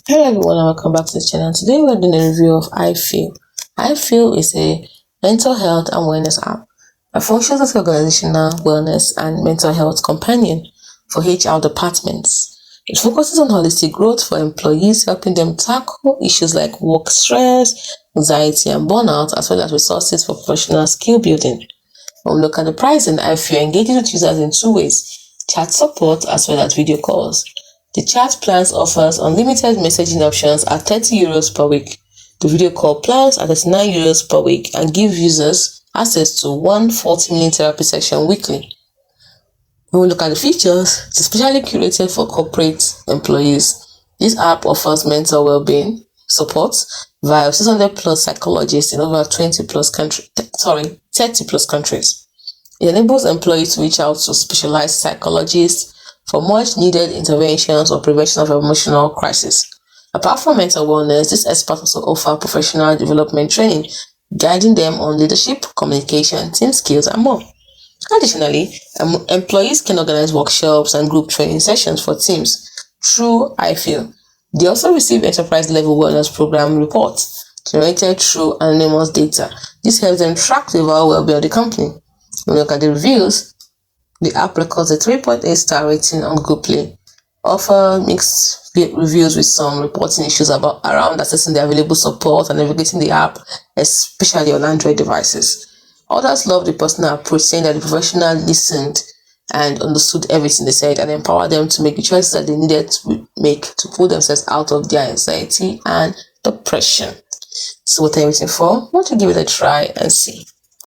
Hello everyone and welcome back to the channel. Today we're doing a review of Ifeel. Ifeel is a mental health and wellness app that functions as an organizational wellness and mental health companion for HR departments. It focuses on holistic growth for employees, helping them tackle issues like work stress, anxiety and burnout, as well as resources for professional skill building. When we look at the pricing, Ifeel engages with users in two ways: chat support as well as video calls. The chat plans offers unlimited messaging options at €30 per week. The video call plans at €39 per week and give users access to one 40-minute therapy session weekly. When we look at the features, it's especially curated for corporate employees. This app offers mental well-being support via 600 plus psychologists in over 30 plus countries. It enables employees to reach out to specialized psychologists for much needed interventions or prevention of emotional crisis. Apart from mental wellness, these experts also offer professional development training, guiding them on leadership, communication, team skills, and more. Additionally, employees can organize workshops and group training sessions for teams through Ifeel. They also receive enterprise-level wellness program reports generated through anonymous data. This helps them track the overall well-being of the company. When we look at the reviews, the app records a 3.8 star rating on Google Play. Offer mixed reviews with some reporting issues around accessing the available support and navigating the app, especially on Android devices. Others love the personal approach, saying that the professional listened and understood everything they said and empowered them to make the choices that they needed to make to pull themselves out of their anxiety and depression. So what are you waiting for? Why don't you give it a try and see?